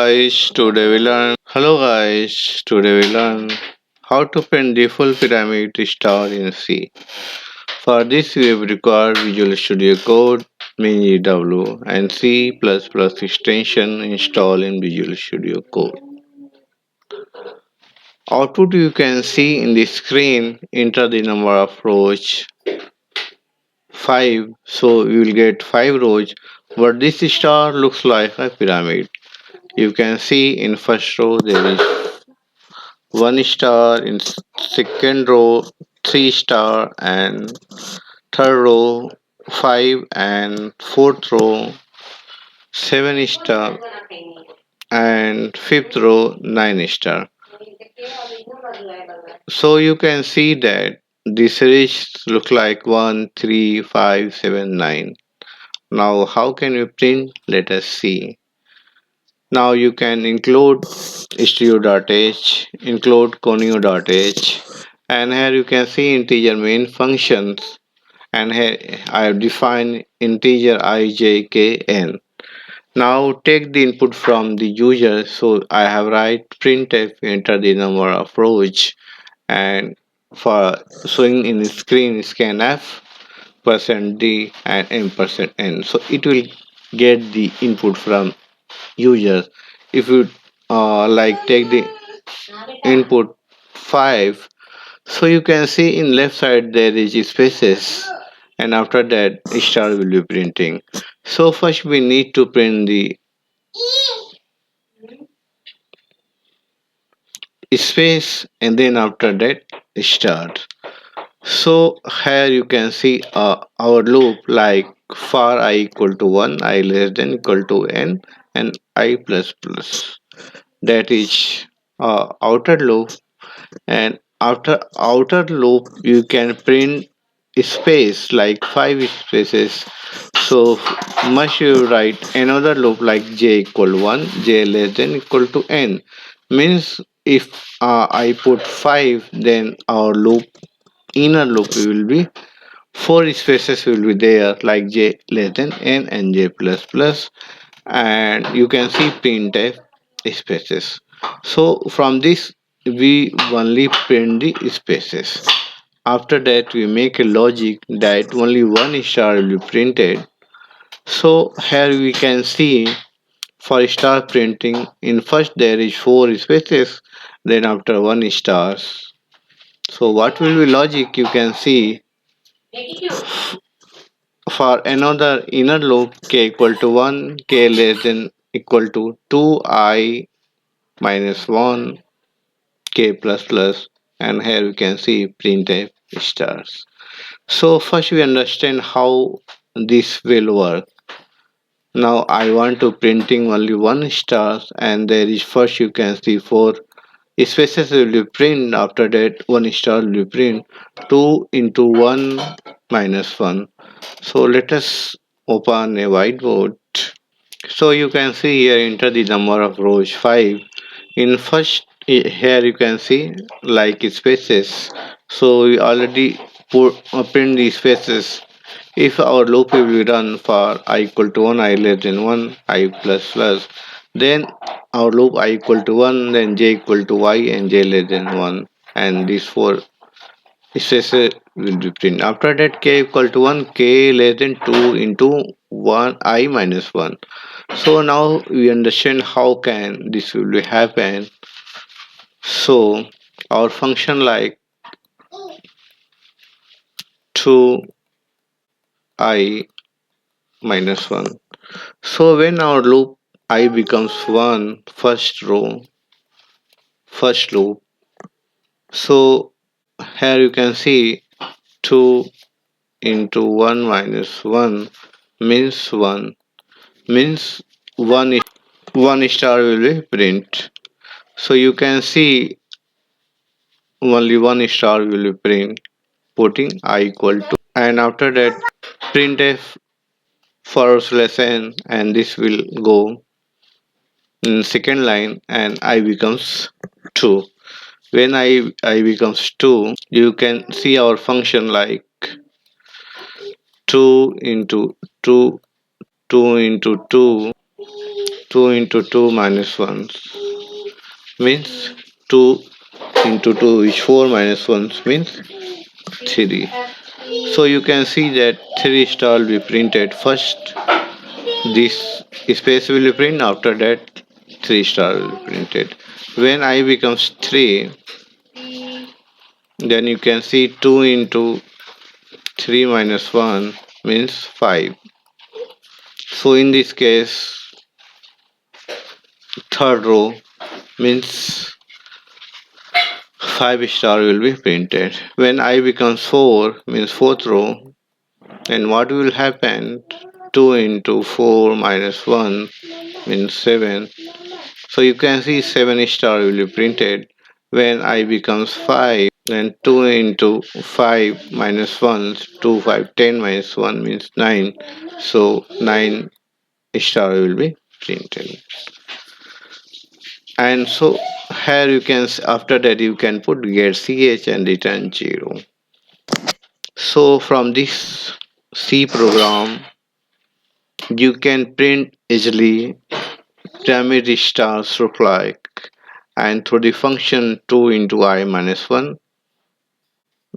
Today we learn how to print the full pyramid star in C. For this we have required Visual Studio Code, MinGW and C++ extension installed in Visual Studio Code. Output you can see in the screen. Enter the number of rows 5, so you will get 5 rows, but this star looks like a pyramid. You can see in first row there is 1 star, in second row 3 star, and third row 5, and fourth row 7 star, and fifth row 9 star. So you can see that the series look like 1, 3, 5, 7, 9. Now how can we print? Let us see. Now you can include stdio.h, include conio.h, and here you can see integer main functions, and here I have defined integer I, j, k, n. Now take the input from the user, so I have write printf, enter the number of rows, and for showing in the screen scanf %d and m%n, so it will get the input from user. If you like take the input 5, so you can see in left side there is spaces, and after that star will be printing. So first we need to print the space, and then after that start. So here you can see our loop like for I equal to 1, I less than equal to n, and I plus plus. That is outer loop, and after outer loop you can print space like 5 spaces. So must you write another loop like j equal 1, j less than equal to n. Means if I put 5, then our loop, inner loop will be 4 spaces will be there like j less than n and j plus plus, and you can see printf spaces. So from this we only print the spaces. After that we make a logic that only one star will be printed. So here we can see for star printing, in first there is 4 spaces, then after 1 stars. So what will be logic? You can see for another inner loop k equal to 1, k less than equal to 2, I minus 1, k plus plus, and here we can see printf stars. So first we understand how this will work. Now I want to printing only one stars, and there is first you can see 4 spaces will be print, after that 1 star will be print, 2 into 1 minus 1. So let us open a whiteboard. So you can see here enter the number of rows 5. In first here you can see like spaces. So we already put print the spaces. If our loop will be run for I equal to 1, I less than 1, I plus plus, then our loop I equal to 1, then j equal to y, and j less than 1, and these 4 spaces will be print. After that k equal to 1, k less than 2 into 1, I minus 1. So now we understand how can this will be happen. So our function like 2 I minus 1. So when our loop I becomes 1, first row, first loop, so here you can see 2 into 1 minus 1 means 1, means 1 star will be print. So you can see only 1 star will be print, putting I equal to, and after that printf for slash n, and this will go in second line, and I becomes 2. When I becomes 2, you can see our function like 2 into 2, 2 into 2, 2 into 2 minus 1 means 2 into 2 is 4 minus 1 means 3. So you can see that 3 star will be printed first. This space will be printed, after that 3 star will be printed. When I becomes 3, then you can see 2 into 3 minus 1 means 5. So in this case, third row means 5 star will be printed. When I becomes 4 means fourth row, and what will happen? 2 into 4 minus 1 means 7. So you can see 7 star will be printed. When I becomes 5, then 2 into 5 minus 1, 2, 5, 10 minus 1 means 9. So 9 star will be printed. And so here you can, after that you can put getch and return 0. So from this C program, you can print easily pyramid stars look like, and through the function 2 into I minus 1,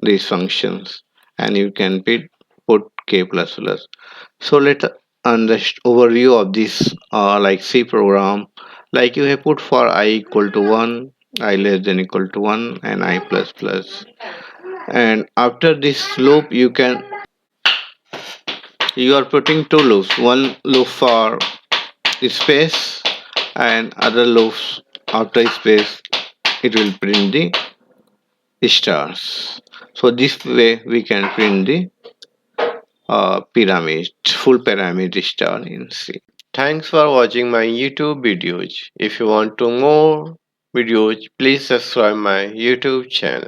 these functions, and you can put k plus plus. So let's understand overview of this like C program. Like you have put for I equal to 1, I less than equal to 1, and I plus plus. And after this loop, you are putting two loops. One loop for space, and other loops after space. It will print the stars. So this way we can print the pyramid, full pyramid star in C. Thanks for watching my YouTube videos. If you want to more videos, please subscribe my YouTube channel.